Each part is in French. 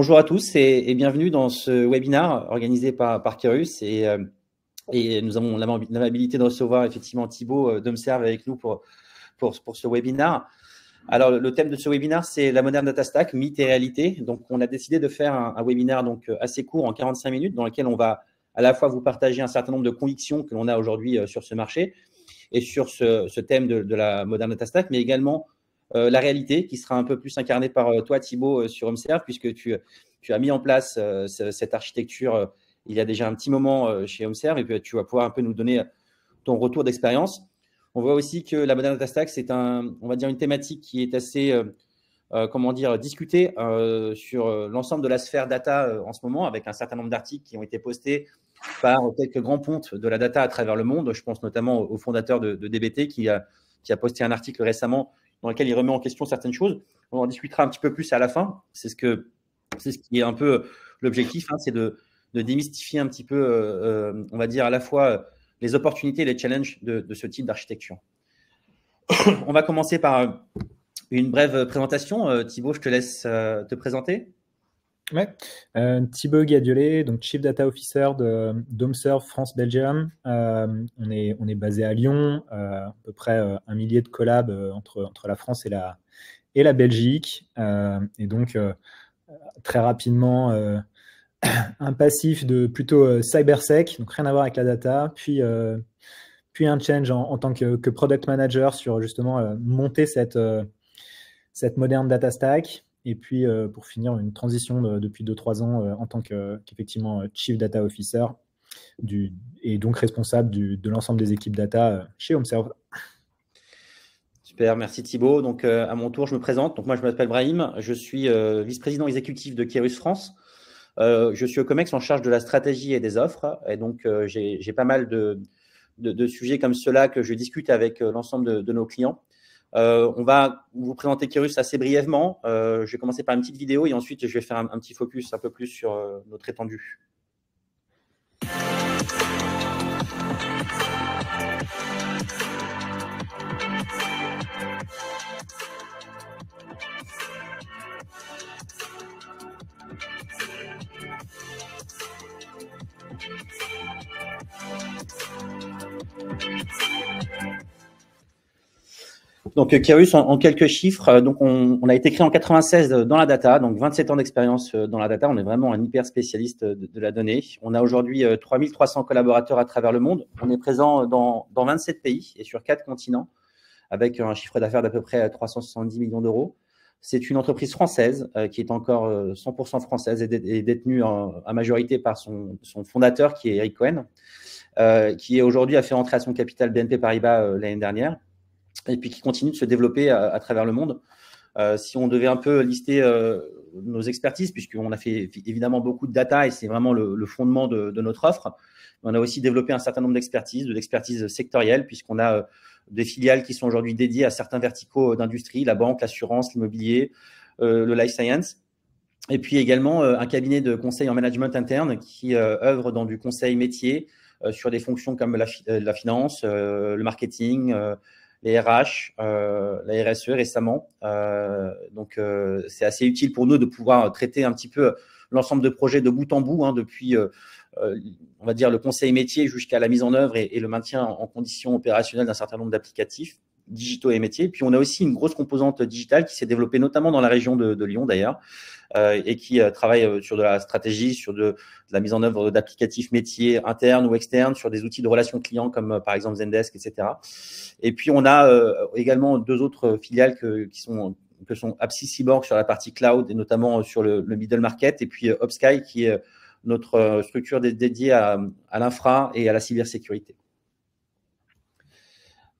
Bonjour à tous et bienvenue dans ce webinaire organisé par Kerus et nous avons l'amabilité de recevoir effectivement Thibaut d'Homserve avec nous pour ce webinaire. Alors, le thème de ce webinaire, c'est la moderne data stack, mythe et réalité. Donc, on a décidé de faire un webinaire donc, assez court, en 45 minutes, dans lequel on va à la fois vous partager un certain nombre de convictions que l'on a aujourd'hui sur ce marché et sur ce thème de la moderne data stack, mais également la réalité qui sera un peu plus incarnée par toi, Thibaut, sur Homserve, puisque tu as mis en place cette architecture il y a déjà un petit moment chez Homserve, et puis tu vas pouvoir un peu nous donner ton retour d'expérience. On voit aussi que la moderne data stack, c'est on va dire une thématique qui est assez comment dire, discutée sur l'ensemble de la sphère data en ce moment, avec un certain nombre d'articles qui ont été postés par quelques grands pontes de la data à travers le monde. Je pense notamment au fondateur de DBT qui a posté un article récemment dans lequel il remet en question certaines choses. On en discutera un petit peu plus à la fin. C'est ce qui est un peu l'objectif, hein, c'est de démystifier un petit peu, on va dire, à la fois les opportunités et les challenges de ce type d'architecture. On va commencer par une brève présentation. Thibaut, je te laisse te présenter. Ouais, Thibaut Gadiolet, donc Chief Data Officer d'Homserve France-Belgium. On est basé à Lyon, à peu près 1 millier de collabs entre la France et la Belgique. Et donc, très rapidement, un passif de plutôt cybersec, donc rien à voir avec la data, puis un change en tant que product manager sur justement monter cette moderne data stack. Et puis, pour finir, une transition depuis 2-3 ans en tant qu'effectivement Chief Data Officer et donc responsable de l'ensemble des équipes data chez Homserve. Super, merci Thibaut. Donc, à mon tour, je me présente. Donc, moi, je m'appelle Brahim. Je suis vice-président exécutif de Kerus France. Je suis au COMEX en charge de la stratégie et des offres. Et donc, j'ai pas mal de sujets comme ceux-là que je discute avec l'ensemble de nos clients. On va vous présenter Kerus assez brièvement. Je vais commencer par une petite vidéo et ensuite, je vais faire un petit focus un peu plus sur notre étendue. Donc, Kerus, en quelques chiffres, donc on a été créé en 96 dans la data, donc 27 ans d'expérience dans la data. On est vraiment un hyper spécialiste de la donnée. On a aujourd'hui 3300 collaborateurs à travers le monde. On est présent dans 27 pays et sur 4 continents, avec un chiffre d'affaires d'à peu près 370 millions d'euros. C'est une entreprise française qui est encore 100% française et détenue à majorité par son fondateur, qui est Eric Cohen, qui aujourd'hui a fait entrer à son capital BNP Paribas l'année dernière, et puis qui continue de se développer à travers le monde. Si on devait un peu lister nos expertises, puisqu'on a fait évidemment beaucoup de data et c'est vraiment le fondement de notre offre, on a aussi développé un certain nombre d'expertises, de l'expertise sectorielle, puisqu'on a des filiales qui sont aujourd'hui dédiées à certains verticaux d'industrie, la banque, l'assurance, l'immobilier, le life science. Et puis également un cabinet de conseil en management interne qui œuvre dans du conseil métier sur des fonctions comme la finance, le marketing, les RH, la RSE récemment. Donc, c'est assez utile pour nous de pouvoir traiter un petit peu l'ensemble de projets de bout en bout, hein, depuis, on va dire, le conseil métier jusqu'à la mise en œuvre et le maintien en conditions opérationnelles d'un certain nombre d'applicatifs digitaux et métiers. Puis, on a aussi une grosse composante digitale qui s'est développée notamment dans la région de Lyon, d'ailleurs, et qui travaille sur de la stratégie, sur de la mise en œuvre d'applicatifs métiers internes ou externes, sur des outils de relations clients comme par exemple Zendesk, etc. Et puis, on a également 2 autres filiales que sont Apsys Cyborg sur la partie cloud et notamment sur le middle market, et puis Upsky qui est notre structure dédiée à l'infra et à la cybersécurité.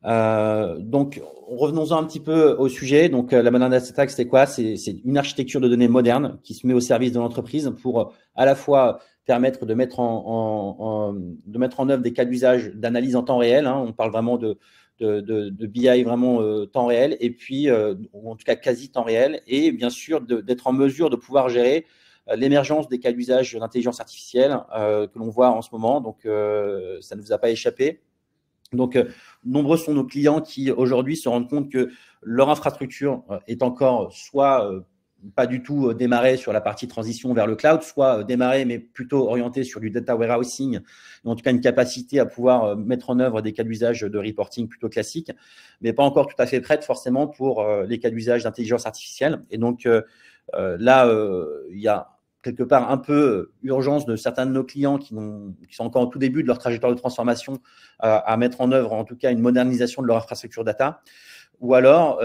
Donc, revenons-en un petit peu au sujet. Donc, la moderne data stack, c'est quoi? C'est une architecture de données moderne qui se met au service de l'entreprise pour à la fois permettre de mettre en œuvre des cas d'usage d'analyse en temps réel. Hein. On parle vraiment de BI vraiment temps réel, et puis, ou en tout cas quasi temps réel, et bien sûr d'être en mesure de pouvoir gérer l'émergence des cas d'usage d'intelligence artificielle que l'on voit en ce moment. Donc, ça ne vous a pas échappé. Donc, nombreux sont nos clients qui aujourd'hui se rendent compte que leur infrastructure est encore soit pas du tout démarrer sur la partie transition vers le cloud, soit démarrer mais plutôt orienté sur du data warehousing, en tout cas une capacité à pouvoir mettre en œuvre des cas d'usage de reporting plutôt classiques, mais pas encore tout à fait prête forcément pour les cas d'usage d'intelligence artificielle. Et donc là, il y a quelque part un peu urgence de certains de nos clients qui sont encore au tout début de leur trajectoire de transformation à mettre en œuvre en tout cas une modernisation de leur infrastructure data, ou alors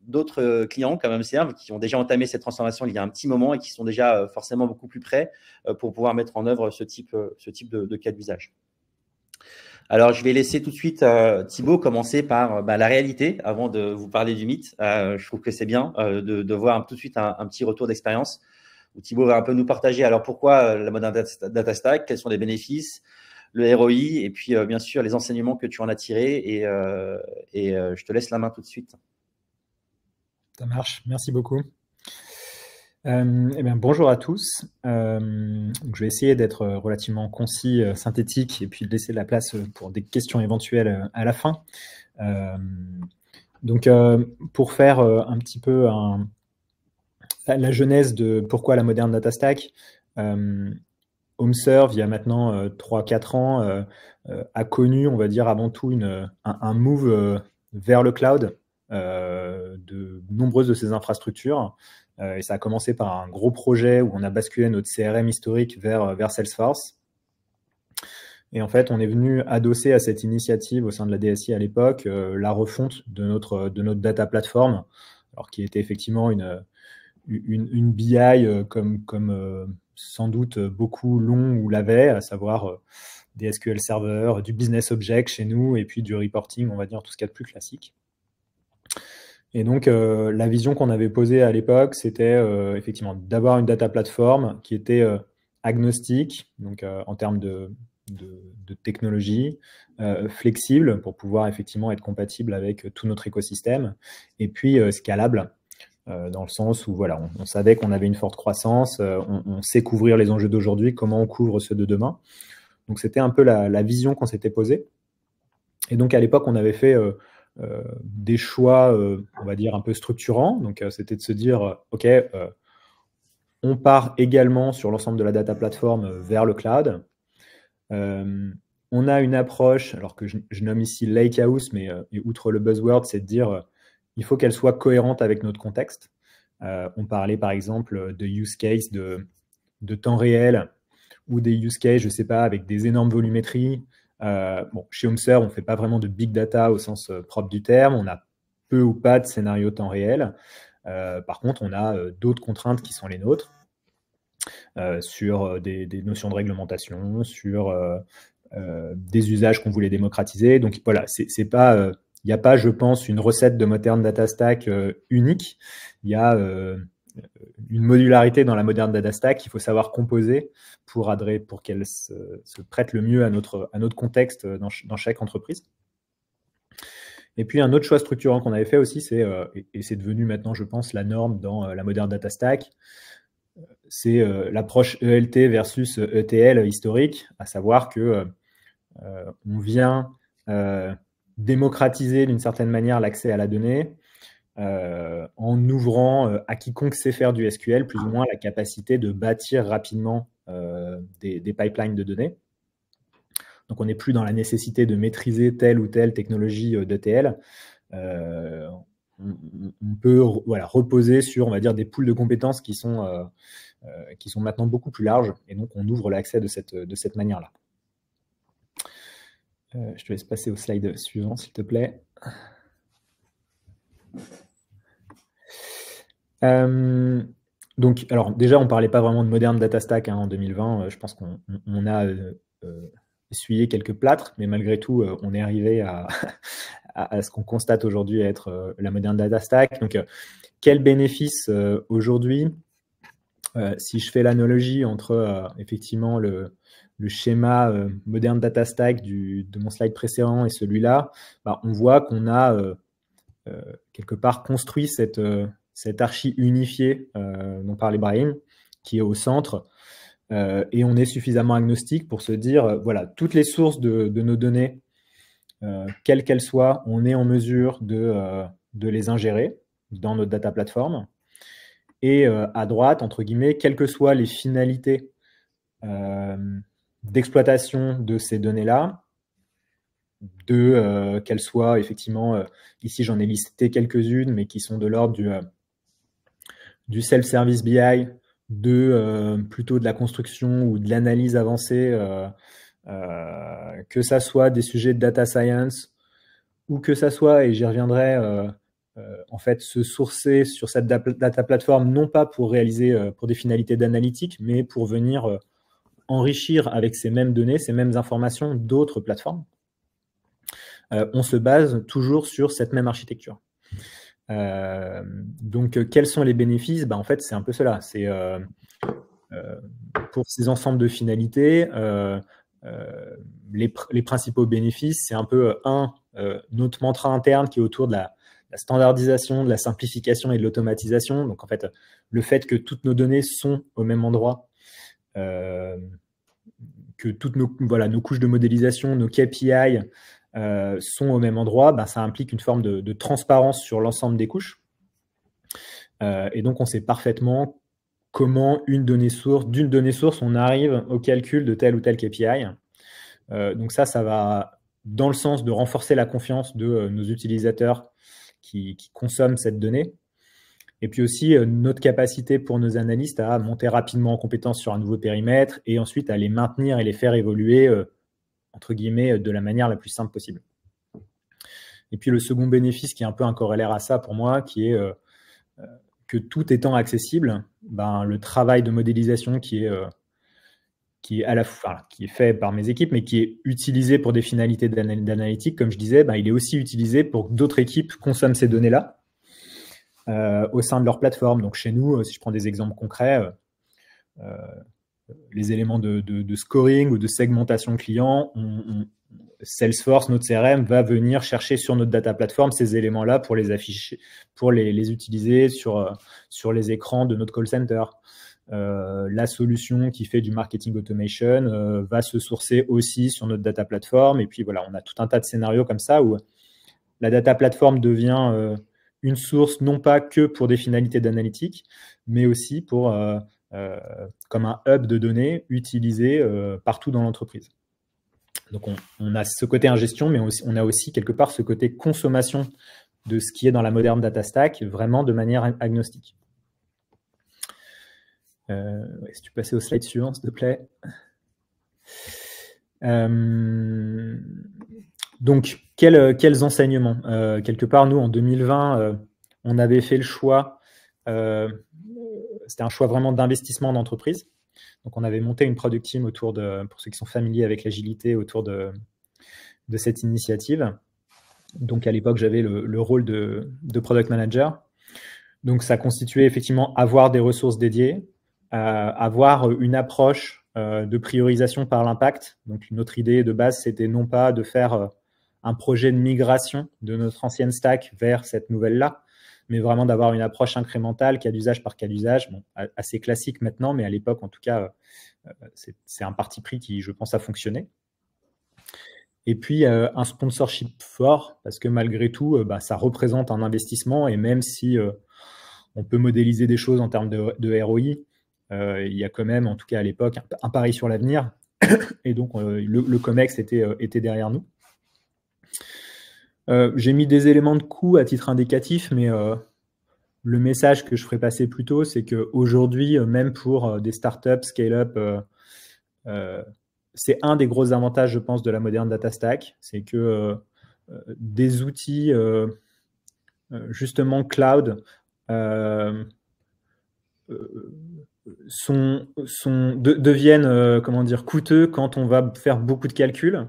d'autres clients comme MCR qui ont déjà entamé cette transformation il y a un petit moment et qui sont déjà forcément beaucoup plus prêts pour pouvoir mettre en œuvre ce type de cas d'usage. Alors, je vais laisser tout de suite Thibaut commencer par la réalité avant de vous parler du mythe. Je trouve que c'est bien de voir tout de suite un petit retour d'expérience où Thibaut va un peu nous partager alors pourquoi la Modern Data Stack, quels sont les bénéfices, le ROI et puis bien sûr les enseignements que tu en as tirés et je te laisse la main tout de suite. Ça marche, merci beaucoup. Eh bien, bonjour à tous. Je vais essayer d'être relativement concis, synthétique, et puis de laisser de la place pour des questions éventuelles à la fin. Donc, pour faire un petit peu la genèse de pourquoi la Modern Data Stack, HomeServe, il y a maintenant 3-4 ans, a connu, on va dire, avant tout un move vers le cloud de nombreuses de ces infrastructures. Et ça a commencé par un gros projet où on a basculé notre CRM historique vers Salesforce. Et en fait, on est venu adosser à cette initiative au sein de la DSI à l'époque la refonte de notre data platform, alors qui était effectivement une BI comme sans doute beaucoup l'ont ou l'avaient, à savoir des SQL serveurs, du business object chez nous, et puis du reporting, on va dire tout ce qu'il y a de plus classique. Et donc, la vision qu'on avait posée à l'époque, c'était effectivement d'avoir une data platform qui était agnostique, donc en termes de technologie, flexible pour pouvoir effectivement être compatible avec tout notre écosystème, et puis scalable, dans le sens où voilà, on savait qu'on avait une forte croissance, on sait couvrir les enjeux d'aujourd'hui, comment on couvre ceux de demain. Donc, c'était un peu la vision qu'on s'était posée. Et donc, à l'époque, on avait fait des choix, on va dire, un peu structurants. Donc, c'était de se dire, OK, on part également sur l'ensemble de la data platform vers le cloud. On a une approche, alors que je nomme ici Lakehouse, mais outre le buzzword, c'est de dire il faut qu'elle soit cohérente avec notre contexte. On parlait par exemple de use case de temps réel ou des use cases, je ne sais pas, avec des énormes volumétries. Bon, chez HomeServe, on ne fait pas vraiment de big data au sens propre du terme. On a peu ou pas de scénario temps réel. Par contre, on a d'autres contraintes qui sont les nôtres sur des notions de réglementation, sur des usages qu'on voulait démocratiser. Donc voilà, c'est pas, il n'y a pas, je pense, une recette de Modern Data Stack unique. Il y a une modularité dans la Modern Data Stack. Il faut savoir composer pour qu'elle se prête le mieux à notre contexte dans chaque entreprise. Et puis, un autre choix structurant qu'on avait fait aussi, et c'est devenu maintenant, je pense, la norme dans la Modern Data Stack, c'est l'approche ELT versus ETL historique, à savoir que on vient démocratiser d'une certaine manière l'accès à la donnée en ouvrant à quiconque sait faire du SQL plus ou moins la capacité de bâtir rapidement des pipelines de données. Donc, on n'est plus dans la nécessité de maîtriser telle ou telle technologie d'ETL. On peut reposer sur, on va dire, des pools de compétences qui sont maintenant beaucoup plus larges. Et donc, on ouvre l'accès de cette manière-là. Je te laisse passer au slide suivant, s'il te plaît. Donc, alors déjà, on ne parlait pas vraiment de Modern Data Stack en 2020. Je pense qu'on a essuyé quelques plâtres, mais malgré tout, on est arrivé à ce qu'on constate aujourd'hui être la Modern Data Stack. Donc, quel bénéfice aujourd'hui, si je fais l'analogie entre effectivement le schéma Modern Data Stack de mon slide précédent et celui-là, on voit qu'on a quelque part construit cette archi unifiée dont parlait Brahim, qui est au centre, et on est suffisamment agnostique pour se dire, voilà, toutes les sources de nos données, quelles qu'elles soient, on est en mesure de les ingérer dans notre data platform. Et à droite, entre guillemets, quelles que soient les finalités d'exploitation de ces données-là, qu'elles soient effectivement, ici j'en ai listé quelques-unes, mais qui sont de l'ordre du self-service BI, plutôt de la construction ou de l'analyse avancée, que ça soit des sujets de data science, ou que ça soit, et j'y reviendrai, en fait, se sourcer sur cette data platform, non pas pour réaliser pour des finalités d'analytique, mais pour venir enrichir avec ces mêmes données, ces mêmes informations d'autres plateformes. On se base toujours sur cette même architecture. Donc, quels sont les bénéfices? En fait, c'est un peu cela. C'est pour ces ensembles de finalités, les principaux bénéfices, c'est un peu notre mantra interne qui est autour de la standardisation, de la simplification et de l'automatisation. Donc, en fait, le fait que toutes nos données sont au même endroit, que toutes nos couches de modélisation, nos KPI sont au même endroit, ça implique une forme de transparence sur l'ensemble des couches. Et donc, on sait parfaitement comment d'une donnée source, on arrive au calcul de tel ou tel KPI. Donc ça va dans le sens de renforcer la confiance de nos utilisateurs qui consomment cette donnée. Et puis aussi, notre capacité pour nos analystes à monter rapidement en compétence sur un nouveau périmètre et ensuite à les maintenir et les faire évoluer, entre guillemets, de la manière la plus simple possible. Et puis le second bénéfice qui est un peu un corollaire à ça pour moi, qui est que tout étant accessible, le travail de modélisation qui est à la fois, qui est fait par mes équipes, mais qui est utilisé pour des finalités d'analytique, comme je disais, il est aussi utilisé pour que d'autres équipes consomment ces données-là au sein de leur plateforme. Donc chez nous, si je prends des exemples concrets, les éléments de scoring ou de segmentation client, Salesforce, notre CRM, va venir chercher sur notre data platform ces éléments-là pour les afficher, pour les utiliser sur les écrans de notre call center. La solution qui fait du marketing automation va se sourcer aussi sur notre data platform. Et puis voilà, on a tout un tas de scénarios comme ça où la data platform devient une source non pas que pour des finalités d'analytique, mais aussi pour comme un hub de données utilisé partout dans l'entreprise. Donc, on a ce côté ingestion, mais on a aussi quelque part ce côté consommation de ce qui est dans la moderne data stack, vraiment de manière agnostique. Si tu passais au slide suivant, s'il te plaît. Donc, quels enseignements? Quelque part, nous, en 2020, on avait fait le choix, c'était un choix vraiment d'investissement d'entreprise. Donc, on avait monté une product team autour pour ceux qui sont familiers avec l'agilité, autour de cette initiative. Donc, à l'époque, j'avais le rôle de product manager. Donc, ça constituait effectivement avoir des ressources dédiées, avoir une approche de priorisation par l'impact. Donc, notre idée de base, c'était non pas de faire un projet de migration de notre ancienne stack vers cette nouvelle-là, mais vraiment d'avoir une approche incrémentale, cas d'usage par cas d'usage, assez classique maintenant, mais à l'époque, en tout cas, c'est un parti pris qui, je pense, a fonctionné. Et puis, un sponsorship fort, parce que malgré tout, ça représente un investissement, et même si on peut modéliser des choses en termes de ROI, il y a quand même, en tout cas à l'époque, un pari sur l'avenir, et donc le COMEX était derrière nous. J'ai mis des éléments de coût à titre indicatif, mais le message que je ferai passer plus tôt, c'est qu'aujourd'hui, même pour des startups, scale-up, c'est un des gros avantages, je pense, de la moderne data stack, c'est que des outils, justement cloud, deviennent comment dire, coûteux quand on va faire beaucoup de calculs.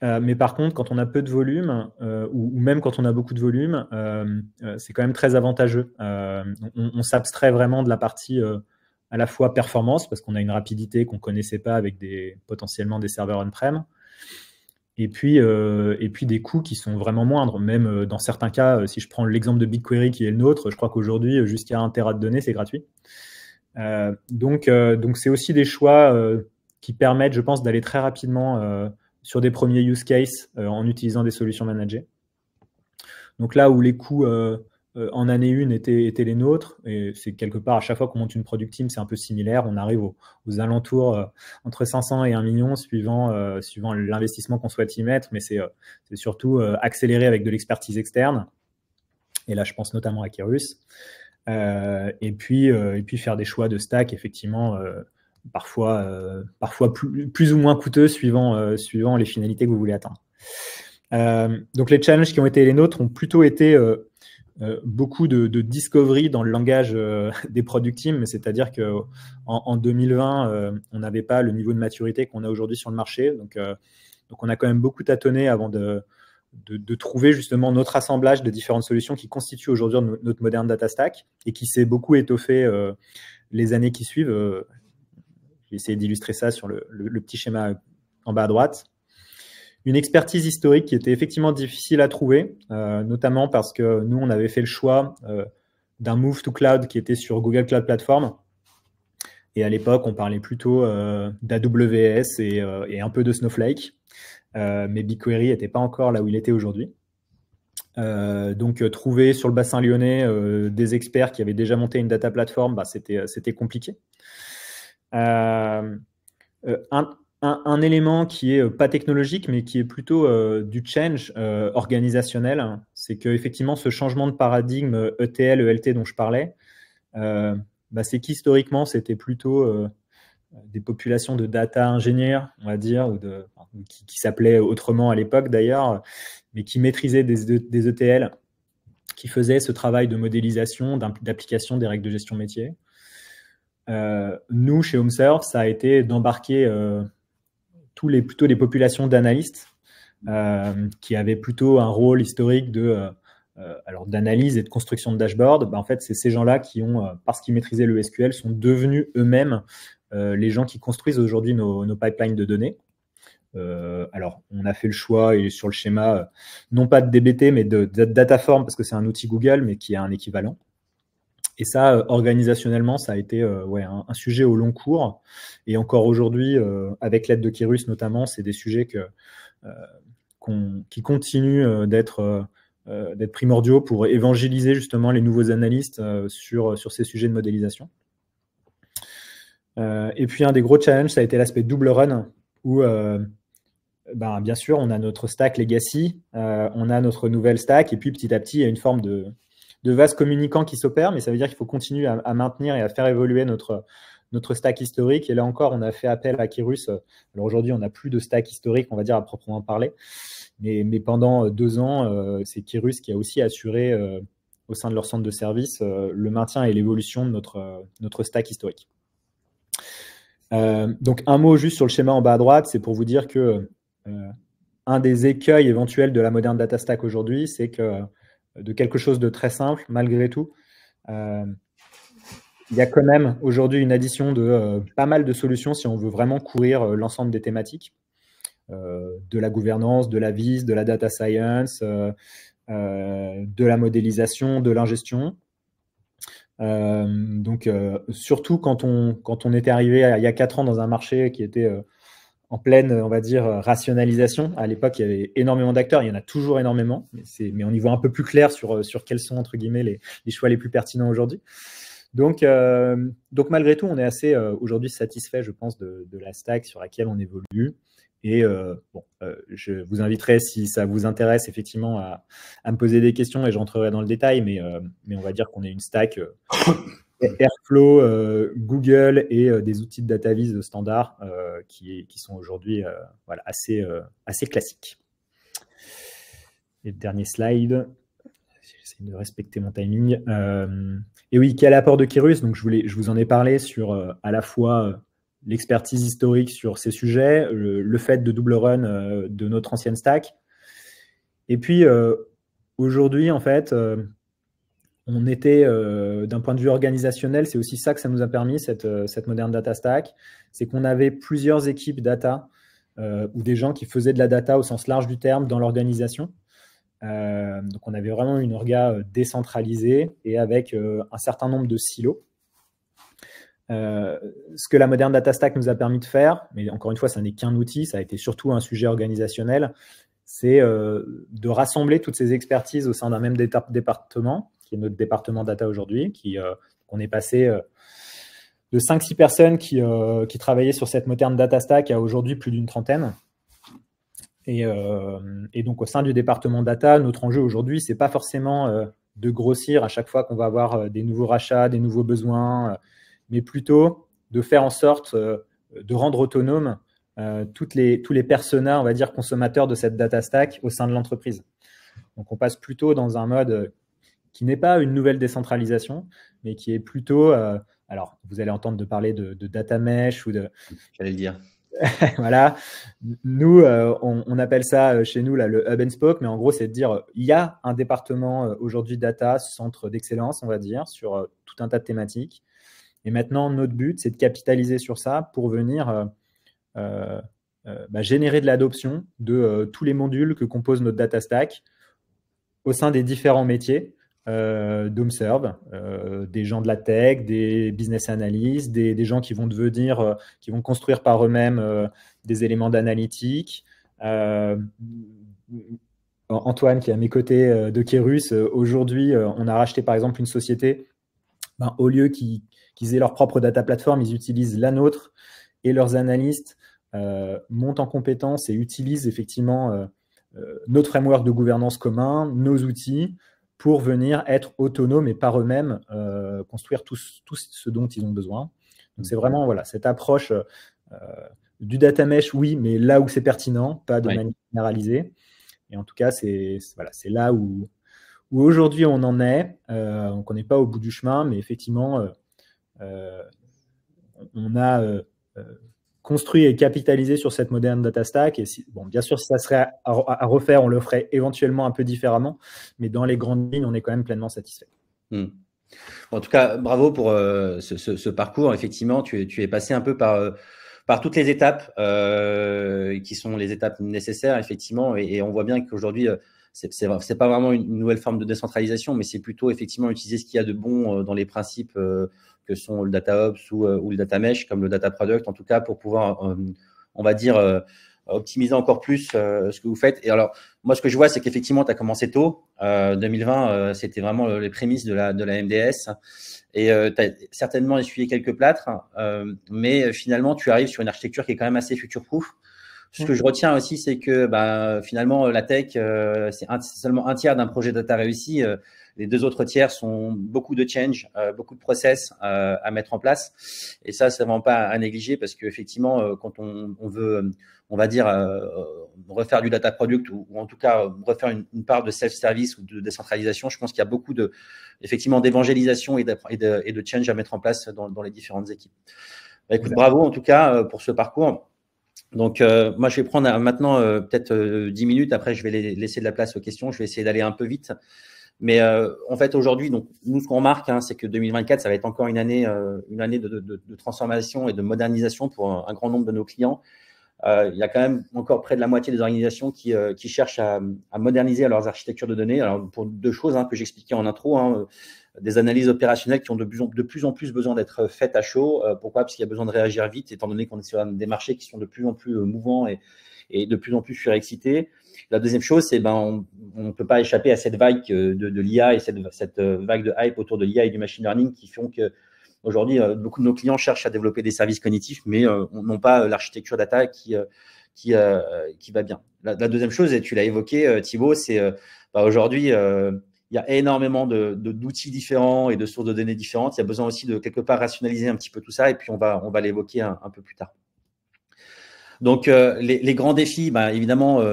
Mais par contre, quand on a peu de volume, ou même quand on a beaucoup de volume, c'est quand même très avantageux. On s'abstrait vraiment de la partie à la fois performance, parce qu'on a une rapidité qu'on ne connaissait pas avec potentiellement des serveurs on-prem, et puis des coûts qui sont vraiment moindres. Même dans certains cas, si je prends l'exemple de BigQuery qui est le nôtre, je crois qu'aujourd'hui, jusqu'à 1 Tera de données, c'est gratuit. Donc c'est aussi des choix qui permettent, je pense, d'aller très rapidement sur des premiers use cases en utilisant des solutions managées. Donc là où les coûts en année 1 étaient les nôtres. Et c'est quelque part, à chaque fois qu'on monte une product team, c'est un peu similaire. On arrive aux alentours entre 500 et 1 million suivant l'investissement qu'on souhaite y mettre. Mais c'est surtout accélérer avec de l'expertise externe. Et là, je pense notamment à Kérus. Et puis faire des choix de stack, effectivement, parfois plus ou moins coûteux suivant les finalités que vous voulez atteindre. Donc les challenges qui ont été les nôtres ont plutôt été beaucoup de discovery dans le langage des product teams, c'est-à-dire qu'en 2020, on n'avait pas le niveau de maturité qu'on a aujourd'hui sur le marché. Donc on a quand même beaucoup tâtonné avant de trouver justement notre assemblage de différentes solutions qui constituent aujourd'hui notre moderne data stack et qui s'est beaucoup étoffé les années qui suivent. J'ai essayé d'illustrer ça sur le petit schéma en bas à droite. Une expertise historique qui était effectivement difficile à trouver, notamment parce que nous, on avait fait le choix d'un move to cloud qui était sur Google Cloud Platform. Et à l'époque, on parlait plutôt d'AWS et un peu de Snowflake. Mais BigQuery n'était pas encore là où il était aujourd'hui. Donc, trouver sur le bassin lyonnais des experts qui avaient déjà monté une data platform, c'était compliqué. Un élément qui est pas technologique, mais qui est plutôt du change organisationnel, c'est qu'effectivement, ce changement de paradigme ETL, ELT dont je parlais, c'est qu'historiquement, c'était plutôt des populations de data ingénieurs, on va dire, qui s'appelaient autrement à l'époque d'ailleurs, mais qui maîtrisaient des ETL, qui faisaient ce travail de modélisation, d'application des règles de gestion métier. Nous, chez HomeServe, ça a été d'embarquer plutôt les populations d'analystes qui avaient plutôt un rôle historique d'analyse et de construction de dashboard. En fait, c'est ces gens-là qui ont, parce qu'ils maîtrisaient le SQL, sont devenus eux-mêmes les gens qui construisent aujourd'hui nos pipelines de données. Alors, on a fait le choix, et sur le schéma, non pas de DBT, mais de Dataform, parce que c'est un outil Google, mais qui a un équivalent. Et ça, organisationnellement, ça a été un sujet au long cours. Et encore aujourd'hui, avec l'aide de Kérus notamment, c'est des sujets qui continuent d'être primordiaux pour évangéliser justement les nouveaux analystes sur ces sujets de modélisation. Et puis, un des gros challenges, ça a été l'aspect double run, où bien sûr, on a notre stack legacy, on a notre nouvelle stack, et puis petit à petit, il y a une forme de vase communicant qui s'opère, mais ça veut dire qu'il faut continuer à maintenir et à faire évoluer notre stack historique. Et là encore, on a fait appel à Kérus. Alors aujourd'hui, on n'a plus de stack historique, on va dire, à proprement parler. Mais pendant 2 ans, c'est Kérus qui a aussi assuré, au sein de leur centre de service, le maintien et l'évolution de notre stack historique. Donc, un mot juste sur le schéma en bas à droite, c'est pour vous dire que un des écueils éventuels de la moderne data stack aujourd'hui, c'est que de quelque chose de très simple, malgré tout, il y a quand même aujourd'hui une addition de pas mal de solutions si on veut vraiment couvrir l'ensemble des thématiques, de la gouvernance, de la vis, de la data science, de la modélisation, de l'ingestion. Donc, surtout quand on était arrivé il y a 4 ans dans un marché qui était en pleine, on va dire, rationalisation. À l'époque, il y avait énormément d'acteurs, il y en a toujours énormément, mais on y voit un peu plus clair sur quels sont, entre guillemets, les choix les plus pertinents aujourd'hui. Donc, malgré tout, on est assez aujourd'hui satisfait, je pense, de la stack sur laquelle on évolue. Et je vous inviterai, si ça vous intéresse, effectivement, à me poser des questions et j'entrerai dans le détail, mais on va dire qu'on est une stack Airflow, Google et des outils de data vis standard qui sont aujourd'hui assez classiques. Et le dernier slide, j'essaie de respecter mon timing. Et oui, quel apport de Kérus? Donc, je vous en ai parlé sur à la fois l'expertise historique sur ces sujets, le fait de double run de notre ancienne stack. Et puis, aujourd'hui, en fait, on était, d'un point de vue organisationnel, c'est aussi ça que ça nous a permis, cette moderne data stack, c'est qu'on avait plusieurs équipes data ou des gens qui faisaient de la data au sens large du terme dans l'organisation. Donc, on avait vraiment une orga décentralisée et avec un certain nombre de silos. Ce que la moderne data stack nous a permis de faire, mais encore une fois, ça n'est qu'un outil, ça a été surtout un sujet organisationnel, c'est de rassembler toutes ces expertises au sein d'un même département qui est notre département data aujourd'hui, qu'on est passé de 5-6 personnes qui travaillaient sur cette moderne data stack à aujourd'hui plus d'une trentaine. Et donc, au sein du département data, notre enjeu aujourd'hui, ce n'est pas forcément de grossir à chaque fois qu'on va avoir des nouveaux rachats, des nouveaux besoins, mais plutôt de faire en sorte de rendre autonome tous les personas, on va dire, consommateurs de cette data stack au sein de l'entreprise. Donc, on passe plutôt dans un mode qui n'est pas une nouvelle décentralisation, mais qui est plutôt… alors, vous allez entendre parler de data mesh ou de… J'allais le dire. Voilà. Nous, on appelle ça chez nous là, le hub and spoke, mais en gros, c'est de dire il y a un département aujourd'hui data, centre d'excellence, on va dire, sur tout un tas de thématiques. Et maintenant, notre but, c'est de capitaliser sur ça pour venir générer de l'adoption de tous les modules que compose notre data stack au sein des différents métiers d'Homeserve, des gens de la tech, des business analysts, des gens qui vont devenir, qui vont construire par eux-mêmes des éléments d'analytique. Antoine, qui est à mes côtés de Kerus, aujourd'hui, on a racheté par exemple une société. Au lieu qu'ils aient leur propre data platform, ils utilisent la nôtre et leurs analystes montent en compétences et utilisent effectivement notre framework de gouvernance commun, nos outils, pour venir être autonomes et par eux-mêmes construire tout ce dont ils ont besoin. Donc, c'est vraiment voilà, cette approche du data mesh, oui, mais là où c'est pertinent, pas de manière généralisée. Et en tout cas, c'est là où aujourd'hui on en est. Donc, on n'est pas au bout du chemin, mais effectivement, on a construit et capitalisé sur cette moderne data stack. Et bien sûr, si ça serait à refaire, on le ferait éventuellement un peu différemment, mais dans les grandes lignes, on est quand même pleinement satisfait. En tout cas, bravo pour ce parcours. Effectivement, tu es passé un peu par toutes les étapes qui sont les étapes nécessaires, effectivement, et on voit bien qu'aujourd'hui, c'est pas vraiment une nouvelle forme de décentralisation, mais c'est plutôt effectivement utiliser ce qu'il y a de bon dans les principes que sont le data ops ou le data mesh, comme le data product, en tout cas, pour pouvoir, on va dire, optimiser encore plus ce que vous faites. Et alors, moi, ce que je vois, c'est qu'effectivement, tu as commencé tôt. 2020, c'était vraiment les prémices de la MDS. Et tu as certainement essuyé quelques plâtres, mais finalement, tu arrives sur une architecture qui est quand même assez future-proof. Ce que je retiens aussi, c'est que finalement, la tech, c'est seulement un tiers d'un projet data réussi. Les deux autres tiers sont beaucoup de change, beaucoup de process à mettre en place. Et ça, c'est vraiment pas à négliger parce qu'effectivement, quand on veut, on va dire, refaire du data product ou en tout cas refaire une part de self-service ou de décentralisation, je pense qu'il y a beaucoup effectivement d'évangélisation et de change à mettre en place dans les différentes équipes. Écoute, bravo en tout cas pour ce parcours. Donc, moi, je vais prendre maintenant peut-être 10 minutes. Après, je vais laisser de la place aux questions. Je vais essayer d'aller un peu vite. Mais en fait, aujourd'hui, donc nous, ce qu'on remarque, c'est que 2024, ça va être encore une année de transformation et de modernisation pour un grand nombre de nos clients. Il y a quand même encore près de la moitié des organisations qui cherchent à moderniser leurs architectures de données. Alors, pour deux choses que j'expliquais en intro, des analyses opérationnelles qui ont de plus en plus besoin d'être faites à chaud. Pourquoi? Parce qu'il y a besoin de réagir vite, étant donné qu'on est sur des marchés qui sont de plus en plus mouvants et de plus en plus surexcités. La deuxième chose, c'est on ne peut pas échapper à cette vague de l'IA et cette vague de hype autour de l'IA et du machine learning qui font que aujourd'hui, beaucoup de nos clients cherchent à développer des services cognitifs, mais n'ont pas l'architecture data qui va bien. La deuxième chose, et tu l'as évoqué, Thibaut, c'est aujourd'hui, il y a énormément d'outils différents et de sources de données différentes. Il y a besoin aussi de quelque part rationaliser un petit peu tout ça, et puis on va l'évoquer un peu plus tard. Donc, les grands défis, évidemment, je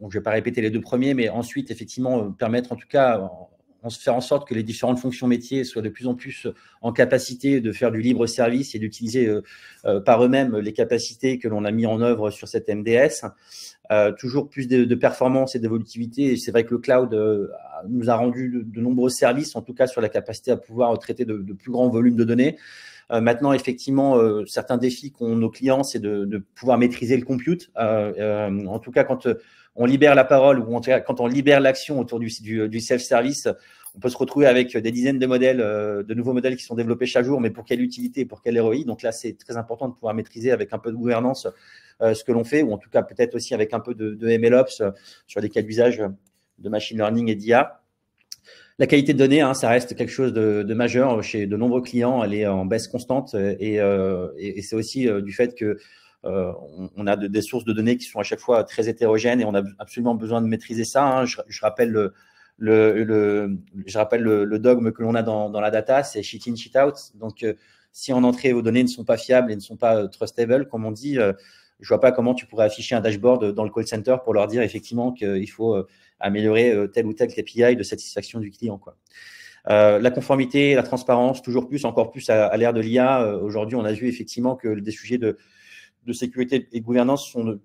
ne vais pas répéter les deux premiers, mais ensuite, effectivement, permettre en tout cas, faire en sorte que les différentes fonctions métiers soient de plus en plus en capacité de faire du libre service et d'utiliser par eux-mêmes les capacités que l'on a mis en œuvre sur cette MDS. Toujours plus de performance et d'évolutivité. Et c'est vrai que le cloud nous a rendu de nombreux services, en tout cas sur la capacité à pouvoir traiter de plus grands volumes de données. Maintenant, effectivement, certains défis qu'ont nos clients, c'est de pouvoir maîtriser le compute. En tout cas, quand on libère la parole ou quand on libère l'action autour du self-service, on peut se retrouver avec des dizaines de modèles, de nouveaux modèles qui sont développés chaque jour, mais pour quelle utilité, pour quel ROI. Donc là, c'est très important de pouvoir maîtriser avec un peu de gouvernance ce que l'on fait, ou en tout cas peut-être aussi avec un peu de MLOps sur des cas d'usage de machine learning et d'IA. La qualité de données, ça reste quelque chose de majeur chez de nombreux clients. Elle est en baisse constante et c'est aussi du fait que on a des sources de données qui sont à chaque fois très hétérogènes et on a absolument besoin de maîtriser ça. Je rappelle le dogme que l'on a dans la data, c'est cheat in, cheat out. Donc, si en entrée vos données ne sont pas fiables et ne sont pas trustable, comme on dit, je vois pas comment tu pourrais afficher un dashboard dans le call center pour leur dire effectivement qu'il faut améliorer tel ou tel KPI de satisfaction du client, quoi. La conformité, la transparence, toujours plus, encore plus à l'ère de l'IA. Aujourd'hui, on a vu effectivement que des sujets de sécurité et de gouvernance sont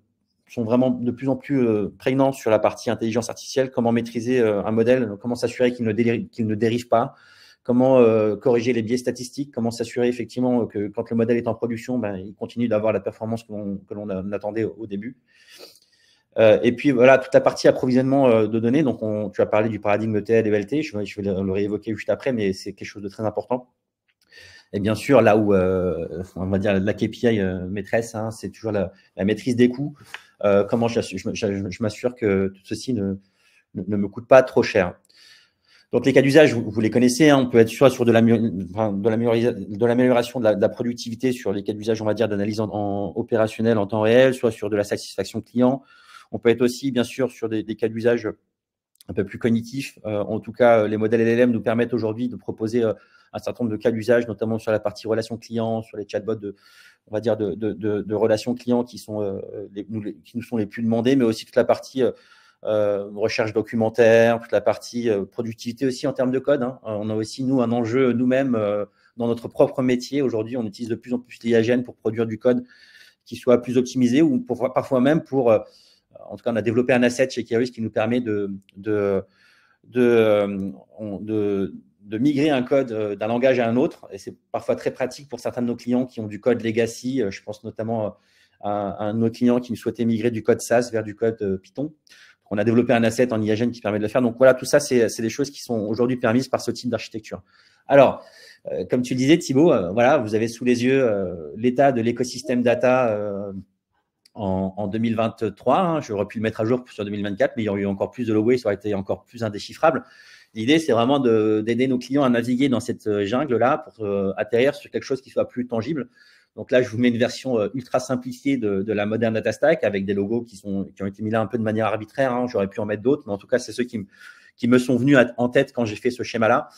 vraiment de plus en plus prégnants sur la partie intelligence artificielle. Comment maîtriser un modèle, comment s'assurer qu'il ne dérive pas, comment corriger les biais statistiques, comment s'assurer effectivement que quand le modèle est en production, il continue d'avoir la performance que l'on attendait au début. Et puis voilà, toute la partie approvisionnement de données. Donc, tu as parlé du paradigme ETL et ELT, je vais le réévoquer juste après, mais c'est quelque chose de très important. Et bien sûr, là où on va dire la KPI maîtresse, c'est toujours la maîtrise des coûts. Comment je m'assure que tout ceci ne me coûte pas trop cher. Donc, les cas d'usage, vous les connaissez. On peut être soit sur de l'amélioration de la productivité sur les cas d'usage, on va dire, d'analyse opérationnelle en temps réel, soit sur de la satisfaction client. On peut être aussi, bien sûr, sur des cas d'usage un peu plus cognitifs. En tout cas, les modèles LLM nous permettent aujourd'hui de proposer un certain nombre de cas d'usage, notamment sur la partie relations clients, sur les chatbots on va dire de relations clients qui nous sont les plus demandés, mais aussi toute la partie recherche documentaire, toute la partie productivité aussi en termes de code. On a aussi, nous, un enjeu nous-mêmes dans notre propre métier. Aujourd'hui, on utilise de plus en plus l'IAGN pour produire du code qui soit plus optimisé ou parfois même pour… en tout cas, on a développé un asset chez Keris qui nous permet de migrer un code d'un langage à un autre. Et c'est parfois très pratique pour certains de nos clients qui ont du code legacy. Je pense notamment à un de nos clients qui souhaitait migrer du code SAS vers du code Python. On a développé un asset en IAGN qui permet de le faire. Donc voilà, tout ça, c'est des choses qui sont aujourd'hui permises par ce type d'architecture. Alors, comme tu le disais, Thibaut, voilà, vous avez sous les yeux l'état de l'écosystème data en 2023. J'aurais pu le mettre à jour sur 2024, mais il y aurait eu encore plus de logos, ça aurait été encore plus indéchiffrable. L'idée, c'est vraiment d'aider nos clients à naviguer dans cette jungle-là pour atterrir sur quelque chose qui soit plus tangible. Donc là, je vous mets une version ultra simplifiée de la Modern Data Stack avec des logos qui ont été mis là un peu de manière arbitraire. J'aurais pu en mettre d'autres, mais en tout cas, c'est ceux qui me sont venus en tête quand j'ai fait ce schéma-là.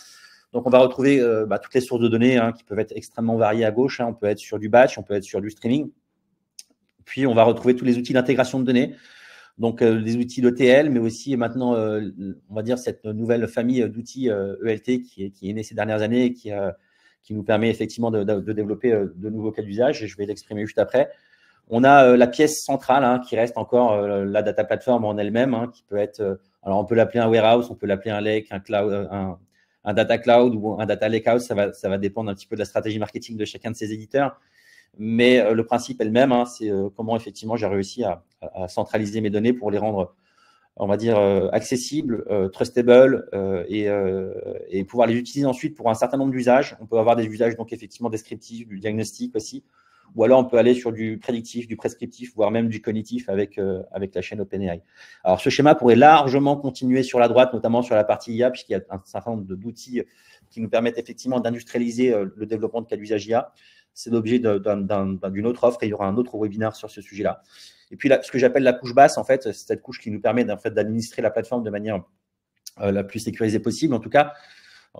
Donc, on va retrouver toutes les sources de données qui peuvent être extrêmement variées à gauche. On peut être sur du batch, on peut être sur du streaming. Puis, on va retrouver tous les outils d'intégration de données. Donc, des outils d'ETL, mais aussi maintenant, on va dire, cette nouvelle famille d'outils ELT qui est née ces dernières années et qui nous permet effectivement de développer de nouveaux cas d'usage. Et je vais l'exprimer juste après. On a la pièce centrale qui reste encore la data platform en elle-même, qui peut être, alors on peut l'appeler un warehouse, on peut l'appeler un lake, un cloud, un data cloud ou un data lakehouse. Ça va dépendre un petit peu de la stratégie marketing de chacun de ces éditeurs. Mais le principe est le même, c'est comment effectivement j'ai réussi à centraliser mes données pour les rendre, on va dire, accessibles, trustable et pouvoir les utiliser ensuite pour un certain nombre d'usages. On peut avoir des usages donc effectivement descriptifs, du diagnostic aussi, ou alors on peut aller sur du prédictif, du prescriptif, voire même du cognitif avec la chaîne OpenAI. Alors ce schéma pourrait largement continuer sur la droite, notamment sur la partie IA, puisqu'il y a un certain nombre d'outils qui nous permettent effectivement d'industrialiser le développement de cas d'usage IA. C'est l'objet d'une autre offre et il y aura un autre webinaire sur ce sujet-là. Et puis, ce que j'appelle la couche basse, en fait, c'est cette couche qui nous permet d'administrer la plateforme de manière la plus sécurisée possible. En tout cas,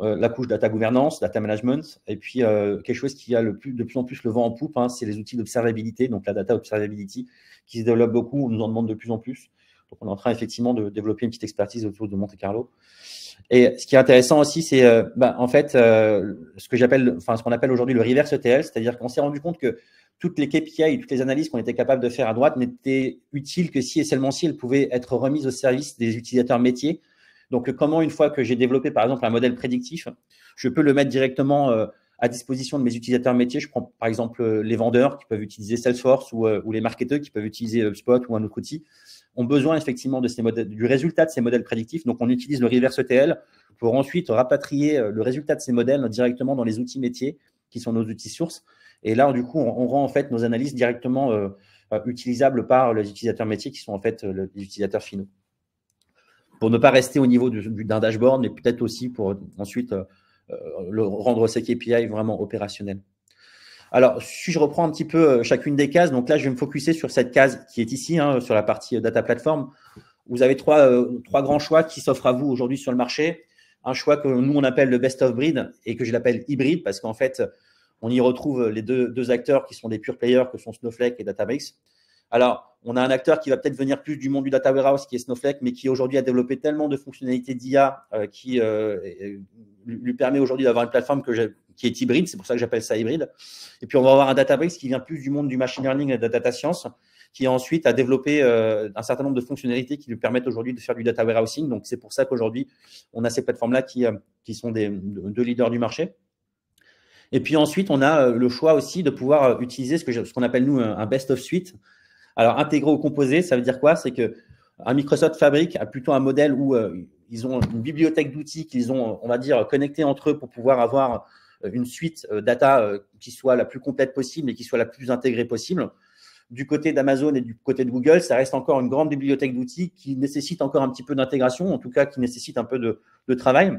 la couche data gouvernance, data management, et puis quelque chose qui a de plus en plus le vent en poupe, c'est les outils d'observabilité, donc la data observability, qui se développe beaucoup, on nous en demande de plus en plus. Donc, on est en train effectivement de développer une petite expertise autour de Monte Carlo. Et ce qui est intéressant aussi, c'est en fait ce qu'on appelle aujourd'hui le reverse ETL, c'est-à-dire qu'on s'est rendu compte que toutes les KPI et toutes les analyses qu'on était capable de faire à droite n'étaient utiles que si et seulement si elles pouvaient être remises au service des utilisateurs métiers. Donc, comment une fois que j'ai développé par exemple un modèle prédictif, je peux le mettre directement à disposition de mes utilisateurs métiers. Je prends par exemple les vendeurs qui peuvent utiliser Salesforce ou les marketeurs qui peuvent utiliser HubSpot ou un autre outil, ont besoin effectivement de ces modèles, du résultat de ces modèles prédictifs. Donc, on utilise le reverse ETL pour ensuite rapatrier le résultat de ces modèles directement dans les outils métiers qui sont nos outils sources. Et là, du coup, on rend en fait nos analyses directement utilisables par les utilisateurs métiers qui sont en fait les utilisateurs finaux. pour ne pas rester au niveau d'un dashboard, mais peut-être aussi pour ensuite rendre ces KPI vraiment opérationnels. Alors, si je reprends un petit peu chacune des cases, donc là, je vais me focuser sur cette case qui est ici, hein, sur la partie data platform. Vous avez trois grands choix qui s'offrent à vous aujourd'hui sur le marché. Un choix que nous, on appelle le best of breed et que je l'appelle hybride parce qu'en fait, on y retrouve les deux acteurs qui sont des pure players que sont Snowflake et Databricks. Alors, on a un acteur qui va peut-être venir plus du monde du data warehouse, qui est Snowflake, mais qui aujourd'hui a développé tellement de fonctionnalités d'IA qui lui permet aujourd'hui d'avoir une plateforme qui est hybride. C'est pour ça que j'appelle ça hybride. Et puis, on va avoir un Databricks qui vient plus du monde du machine learning et de la data science, qui ensuite a développé un certain nombre de fonctionnalités qui lui permettent aujourd'hui de faire du data warehousing. Donc, c'est pour ça qu'aujourd'hui, on a ces plateformes-là qui sont deux leaders du marché. Et puis ensuite, on a le choix aussi de pouvoir utiliser ce qu'on appelle, nous, un best of suite. Alors, intégré ou composé, ça veut dire quoi? C'est que un Microsoft Fabric a plutôt un modèle où ils ont une bibliothèque d'outils qu'ils ont, on va dire, connectés entre eux pour pouvoir avoir une suite data qui soit la plus complète possible et qui soit la plus intégrée possible. Du côté d'Amazon et du côté de Google, ça reste encore une grande bibliothèque d'outils qui nécessite encore un petit peu d'intégration, en tout cas qui nécessite un peu de travail.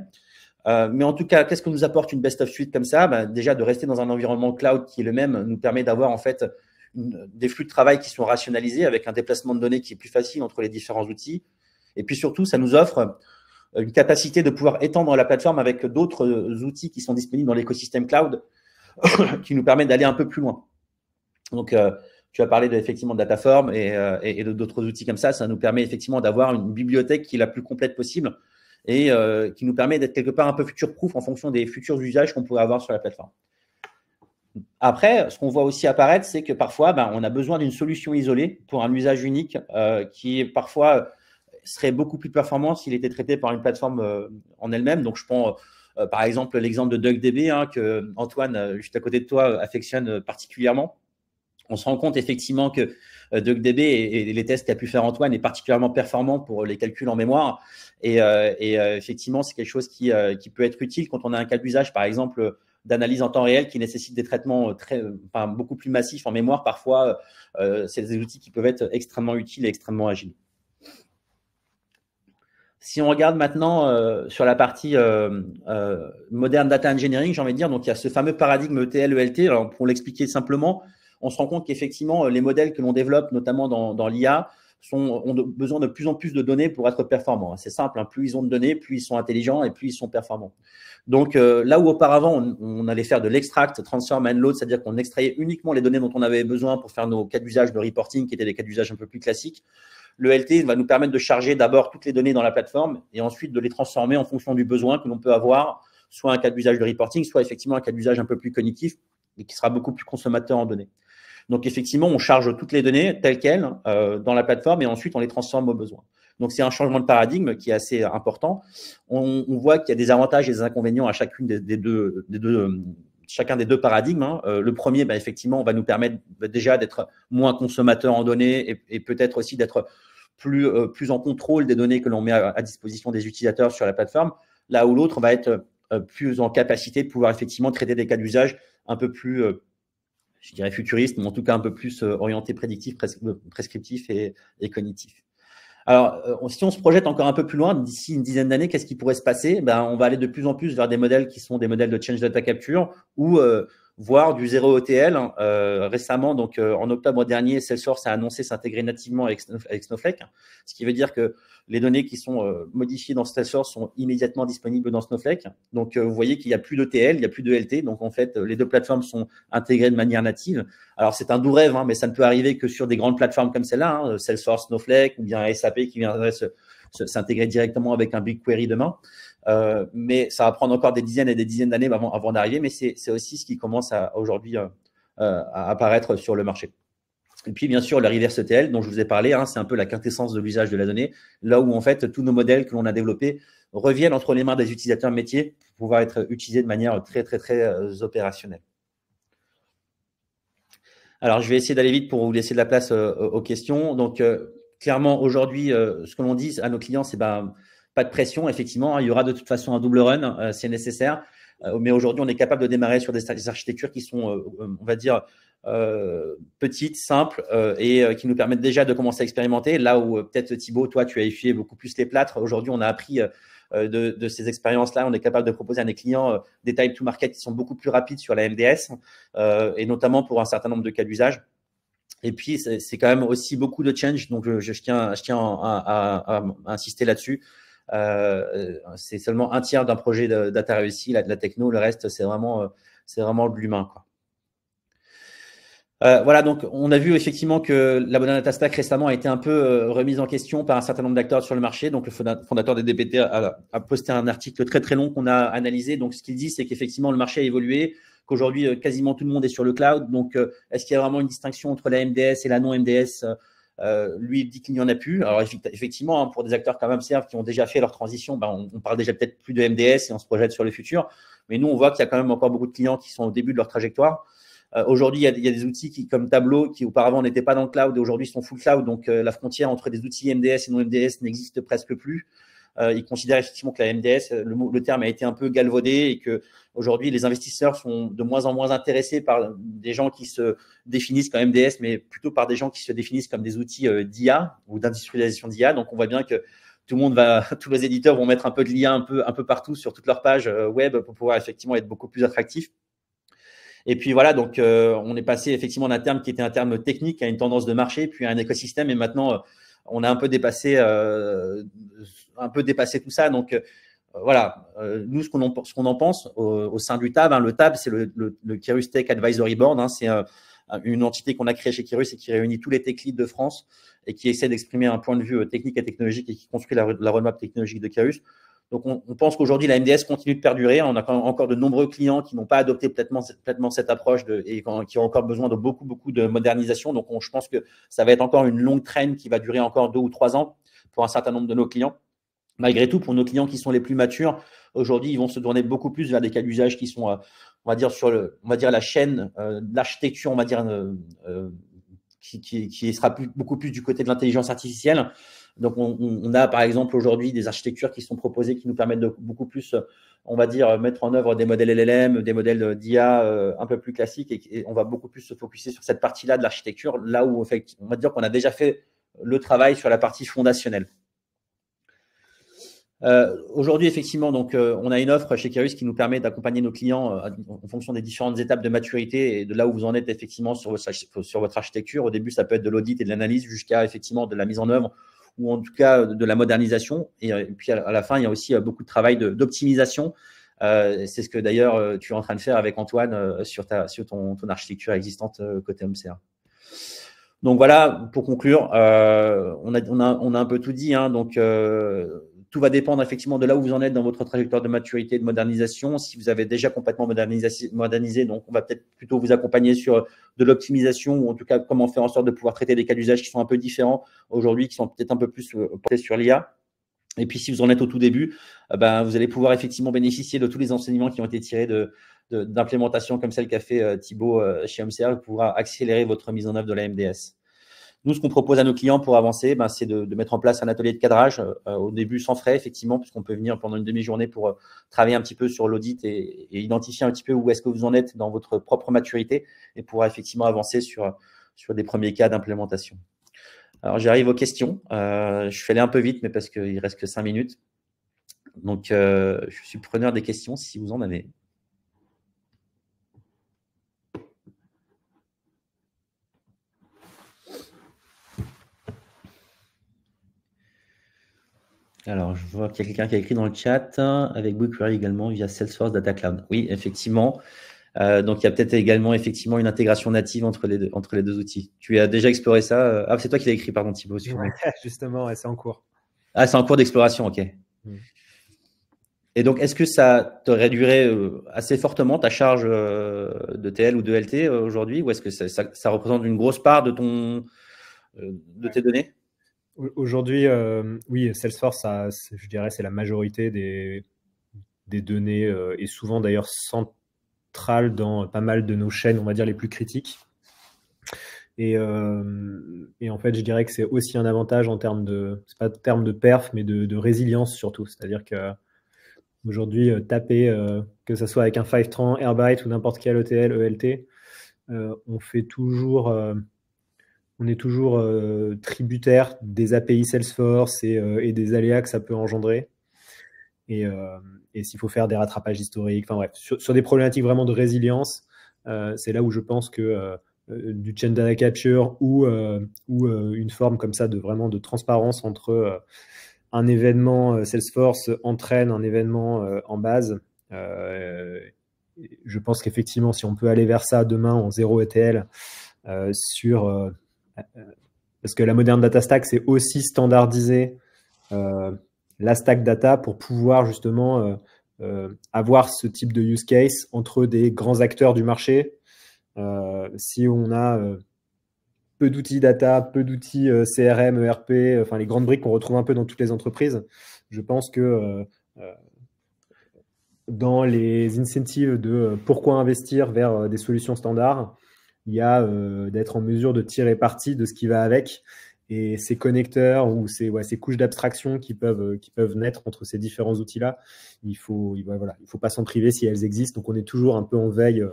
Mais en tout cas, qu'est-ce que nous apporte une best of suite comme ça? Déjà, de rester dans un environnement cloud qui est le même nous permet d'avoir en fait des flux de travail qui sont rationalisés avec un déplacement de données qui est plus facile entre les différents outils. Et puis surtout, ça nous offre une capacité de pouvoir étendre la plateforme avec d'autres outils qui sont disponibles dans l'écosystème cloud qui nous permet d'aller un peu plus loin. Donc, tu as parlé effectivement de Dataform et d'autres outils comme ça. Ça nous permet effectivement d'avoir une bibliothèque qui est la plus complète possible et qui nous permet d'être quelque part un peu future-proof en fonction des futurs usages qu'on pourrait avoir sur la plateforme. Après, ce qu'on voit aussi apparaître, c'est que parfois, on a besoin d'une solution isolée pour un usage unique qui parfois serait beaucoup plus performant s'il était traité par une plateforme en elle-même. Donc, je prends par exemple l'exemple de DuckDB que Antoine, juste à côté de toi, affectionne particulièrement. On se rend compte effectivement que DuckDB et les tests qu'a pu faire Antoine est particulièrement performant pour les calculs en mémoire. Et effectivement, c'est quelque chose qui peut être utile quand on a un cas d'usage, par exemple, d'analyse en temps réel qui nécessite des traitements beaucoup plus massifs en mémoire. Parfois, c'est des outils qui peuvent être extrêmement utiles et extrêmement agiles. Si on regarde maintenant sur la partie moderne data engineering, j'ai envie de dire, donc il y a ce fameux paradigme ETL, ELT. Alors, pour l'expliquer simplement, on se rend compte qu'effectivement, les modèles que l'on développe, notamment dans l'IA, ont besoin de plus en plus de données pour être performants. C'est simple, plus ils ont de données, plus ils sont intelligents et plus ils sont performants. Donc, là où auparavant, on allait faire de l'extract, transform and load, c'est-à-dire qu'on extrayait uniquement les données dont on avait besoin pour faire nos cas d'usage de reporting, qui étaient des cas d'usage un peu plus classiques, le LT va nous permettre de charger d'abord toutes les données dans la plateforme et ensuite de les transformer en fonction du besoin que l'on peut avoir, soit un cas d'usage de reporting, soit effectivement un cas d'usage un peu plus cognitif et qui sera beaucoup plus consommateur en données. Donc, effectivement, on charge toutes les données telles quelles dans la plateforme et ensuite, on les transforme aux besoins. Donc, c'est un changement de paradigme qui est assez important. On voit qu'il y a des avantages et des inconvénients à chacun des deux paradigmes. Le premier, effectivement, on va nous permettre déjà d'être moins consommateur en données et peut-être aussi d'être plus en contrôle des données que l'on met à disposition des utilisateurs sur la plateforme, là où l'autre va être plus en capacité de pouvoir effectivement traiter des cas d'usage un peu plus je dirais futuriste, mais en tout cas un peu plus orienté prédictif, prescriptif et cognitif. Alors, si on se projette encore un peu plus loin, d'ici une dizaine d'années, qu'est-ce qui pourrait se passer? On va aller de plus en plus vers des modèles qui sont des modèles de change data capture ou voire du zéro ETL. Récemment, donc en octobre dernier, Salesforce a annoncé s'intégrer nativement avec Snowflake, ce qui veut dire que les données qui sont modifiées dans Salesforce sont immédiatement disponibles dans Snowflake. Donc, vous voyez qu'il n'y a plus d'ETL, il n'y a plus de LT. Donc, en fait, les deux plateformes sont intégrées de manière native. Alors, c'est un doux rêve, mais ça ne peut arriver que sur des grandes plateformes comme celle-là, Salesforce, Snowflake ou bien SAP qui viendrait s'intégrer directement avec un BigQuery demain. Mais ça va prendre encore des dizaines et des dizaines d'années avant d'arriver, mais c'est aussi ce qui commence aujourd'hui à apparaître sur le marché. Et puis, bien sûr, le reverse ETL dont je vous ai parlé, c'est un peu la quintessence de l'usage de la donnée, là où, en fait, tous nos modèles que l'on a développés reviennent entre les mains des utilisateurs métiers pour pouvoir être utilisés de manière très, très, très opérationnelle. Alors, je vais essayer d'aller vite pour vous laisser de la place aux questions. Donc, clairement, aujourd'hui, ce que l'on dit à nos clients, c'est pas de pression. Effectivement, il y aura de toute façon un double run, c'est nécessaire. Mais aujourd'hui, on est capable de démarrer sur des architectures qui sont, on va dire, petites, simples et qui nous permettent déjà de commencer à expérimenter. Là où peut-être Thibaut, toi, tu as essuyé beaucoup plus les plâtres. Aujourd'hui, on a appris de ces expériences-là. On est capable de proposer à des clients des time to market qui sont beaucoup plus rapides sur la MDS et notamment pour un certain nombre de cas d'usage. Et puis, c'est quand même aussi beaucoup de change. Donc, je tiens à insister là-dessus. C'est seulement un tiers d'un projet de data réussi, de la techno. Le reste, c'est vraiment de l'humain, quoi. Voilà, donc on a vu effectivement que la Modern Data Stack récemment a été un peu remise en question par un certain nombre d'acteurs sur le marché. Donc le fondateur des DBT a posté un article très très long qu'on a analysé. Donc ce qu'il dit, c'est qu'effectivement le marché a évolué, qu'aujourd'hui quasiment tout le monde est sur le cloud. Donc est-ce qu'il y a vraiment une distinction entre la MDS et la non MDS? Lui, il dit qu'il n'y en a plus. Alors effectivement, hein, pour des acteurs comme Observe qui ont déjà fait leur transition, on parle déjà peut-être plus de MDS et on se projette sur le futur. Mais nous, on voit qu'il y a quand même encore beaucoup de clients qui sont au début de leur trajectoire. Aujourd'hui, il y a des outils comme Tableau qui auparavant n'étaient pas dans le cloud et aujourd'hui sont full cloud. Donc, la frontière entre des outils MDS et non MDS n'existe presque plus. Ils considèrent effectivement que la MDS, le terme a été un peu galvaudé et que aujourd'hui, les investisseurs sont de moins en moins intéressés par des gens qui se définissent comme MDS, mais plutôt par des gens qui se définissent comme des outils d'IA ou d'industrialisation d'IA. Donc, on voit bien que tous les éditeurs vont mettre un peu de l'IA un peu partout sur toutes leurs pages web pour pouvoir effectivement être beaucoup plus attractifs. Et puis voilà, donc on est passé effectivement d'un terme qui était un terme technique à une tendance de marché, puis à un écosystème. Et maintenant, on a un peu dépassé tout ça. Donc voilà, nous, ce qu'on en pense au sein du TAB, hein, le TAB, c'est le Keyrus Tech Advisory Board. Hein, c'est une entité qu'on a créée chez Keyrus et qui réunit tous les tech leads de France et qui essaie d'exprimer un point de vue technique et technologique et qui construit la roadmap technologique de Keyrus. Donc, on pense qu'aujourd'hui, la MDS continue de perdurer. On a encore de nombreux clients qui n'ont pas adopté pleinement cette approche et qui ont encore besoin de beaucoup de modernisation. Donc, je pense que ça va être encore une longue traîne qui va durer encore 2 ou 3 ans pour un certain nombre de nos clients. Malgré tout, pour nos clients qui sont les plus matures, aujourd'hui, ils vont se tourner beaucoup plus vers des cas d'usage qui sont, on va dire, la chaîne d'architecture, on va dire, qui sera beaucoup plus du côté de l'intelligence artificielle. Donc, on a par exemple aujourd'hui des architectures qui sont proposées qui nous permettent de beaucoup plus, on va dire, mettre en œuvre des modèles LLM, des modèles d'IA un peu plus classiques et on va beaucoup plus se focuser sur cette partie-là de l'architecture, là où on va dire qu'on a déjà fait le travail sur la partie fondationnelle. Aujourd'hui, effectivement, donc, on a une offre chez Keyrus qui nous permet d'accompagner nos clients en fonction des différentes étapes de maturité et de là où vous en êtes effectivement sur votre architecture. Au début, ça peut être de l'audit et de l'analyse jusqu'à effectivement de la mise en œuvre ou en tout cas de la modernisation. Et puis à la fin, il y a aussi beaucoup de travail d'optimisation. C'est ce que d'ailleurs tu es en train de faire avec Antoine sur ton architecture existante côté OMCA. Donc voilà, pour conclure, on a un peu tout dit. Hein, donc tout va dépendre effectivement de là où vous en êtes dans votre trajectoire de maturité et de modernisation. Si vous avez déjà complètement modernisé, donc on va peut-être plutôt vous accompagner sur de l'optimisation ou en tout cas comment faire en sorte de pouvoir traiter des cas d'usage qui sont un peu différents aujourd'hui, qui sont peut-être un peu plus portés sur l'IA. Et puis si vous en êtes au tout début, vous allez pouvoir effectivement bénéficier de tous les enseignements qui ont été tirés d'implémentations comme celle qu'a fait Thibaut chez OMCA pour pouvoir accélérer votre mise en œuvre de la MDS. Nous, ce qu'on propose à nos clients pour avancer, c'est de mettre en place un atelier de cadrage au début sans frais, effectivement, puisqu'on peut venir pendant une demi-journée pour travailler un petit peu sur l'audit et identifier un petit peu où est-ce que vous en êtes dans votre propre maturité et pouvoir effectivement avancer sur des premiers cas d'implémentation. Alors, j'arrive aux questions. Je suis allé un peu vite, mais parce qu'il ne reste que 5 minutes. Donc, je suis preneur des questions si vous en avez. Alors, je vois qu'il y a quelqu'un qui a écrit dans le chat avec BigQuery également via Salesforce Data Cloud. Oui, effectivement. Donc, il y a peut-être également effectivement une intégration native entre les deux outils. Tu as déjà exploré ça? Ah, c'est toi qui l'as écrit, pardon, Thibaut. Ouais, justement, c'est en cours. Ah, c'est en cours d'exploration, ok. Et donc, est-ce que ça te réduirait assez fortement ta charge de TL ou de LT aujourd'hui, ou est-ce que ça représente une grosse part de tes données? Aujourd'hui, oui, Salesforce, je dirais, c'est la majorité des données et souvent d'ailleurs centrale dans pas mal de nos chaînes, on va dire, les plus critiques. Et en fait, je dirais que c'est aussi un avantage en termes c'est pas en termes de perf, mais de résilience surtout. C'est-à-dire que aujourd'hui, taper, que ce soit avec un Fivetran, Airbyte ou n'importe quel ETL, ELT, on fait toujours, on est toujours tributaire des API Salesforce et des aléas que ça peut engendrer. Et s'il faut faire des rattrapages historiques, enfin bref, sur des problématiques vraiment de résilience, c'est là où je pense que du chain data capture ou une forme comme ça de vraiment de transparence entre un événement Salesforce entraîne un événement en base. Je pense qu'effectivement, si on peut aller vers ça demain en 0 ETL, parce que la moderne data stack, c'est aussi standardiser la stack data pour pouvoir justement avoir ce type de use case entre des grands acteurs du marché. Si on a peu d'outils data, peu d'outils CRM, ERP, enfin les grandes briques qu'on retrouve un peu dans toutes les entreprises, je pense que dans les incentives de pourquoi investir vers des solutions standards, il y a d'être en mesure de tirer parti de ce qui va avec et ces connecteurs ou ces couches d'abstraction qui peuvent naître entre ces différents outils-là. Il faut pas s'en priver si elles existent. Donc, on est toujours un peu en veille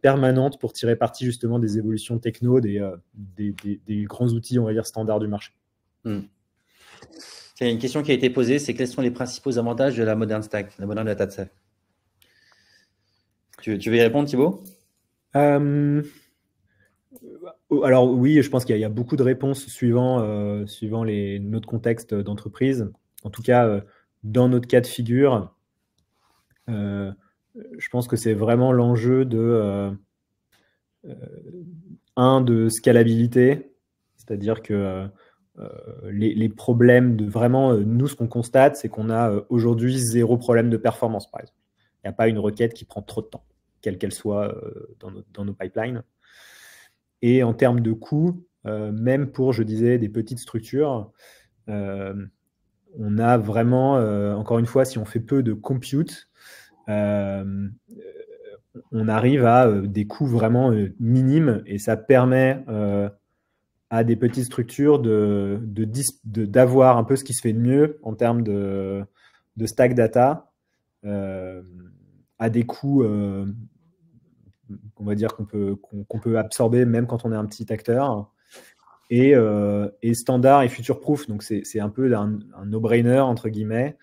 permanente pour tirer parti justement des évolutions techno, des grands outils, on va dire, standards du marché. Il y a une question qui a été posée, c'est quels sont les principaux avantages de la moderne stack, la moderne data stack? Tu veux y répondre, Thibaut? Alors oui, je pense qu'il y a beaucoup de réponses suivant notre contexte d'entreprise. En tout cas, dans notre cas de figure, je pense que c'est vraiment l'enjeu de scalabilité, c'est-à-dire que les problèmes de vraiment, nous, ce qu'on constate, c'est qu'on a aujourd'hui 0 problème de performance, par exemple. Il n'y a pas une requête qui prend trop de temps, quelle qu'elle soit dans nos pipelines. Et en termes de coûts, même pour, je disais, des petites structures, on a vraiment, encore une fois, si on fait peu de compute, on arrive à des coûts vraiment minimes et ça permet à des petites structures d'avoir un peu ce qui se fait de mieux en termes de stack data à des coûts on va dire qu'on peut absorber même quand on est un petit acteur et standard et future proof. Donc c'est un peu un no-brainer entre guillemets,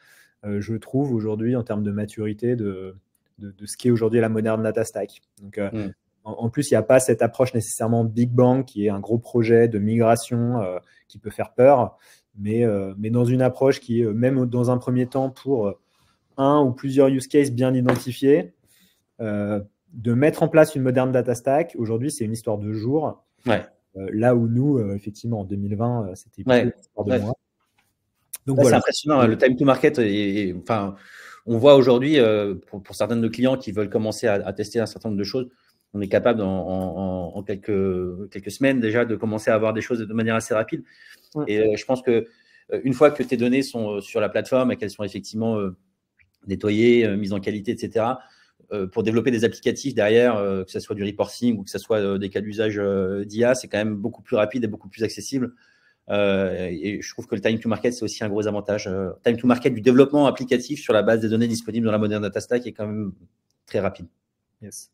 je trouve aujourd'hui en termes de maturité de ce qui est aujourd'hui la moderne data stack. Donc en plus, il n'y a pas cette approche nécessairement Big Bang qui est un gros projet de migration qui peut faire peur, mais dans une approche qui est même dans un premier temps pour un ou plusieurs use cases bien identifiés, de mettre en place une moderne data stack. Aujourd'hui, c'est une histoire de jours. Ouais. Là où nous, effectivement, en 2020, c'était plutôt une histoire de mois. Donc voilà. C'est impressionnant, le time to market. Enfin, on voit aujourd'hui, pour certains de nos clients qui veulent commencer à tester un certain nombre de choses, on est capable en quelques semaines déjà de commencer à avoir des choses de manière assez rapide. Et je pense que une fois que tes données sont sur la plateforme et qu'elles sont effectivement nettoyées, mises en qualité, etc., pour développer des applicatifs derrière, que ce soit du reporting ou que ce soit des cas d'usage d'IA, c'est quand même beaucoup plus rapide et beaucoup plus accessible. Et je trouve que le time to market, c'est aussi un gros avantage. Time to market du développement applicatif sur la base des données disponibles dans la moderne data stack est quand même très rapide. Yes.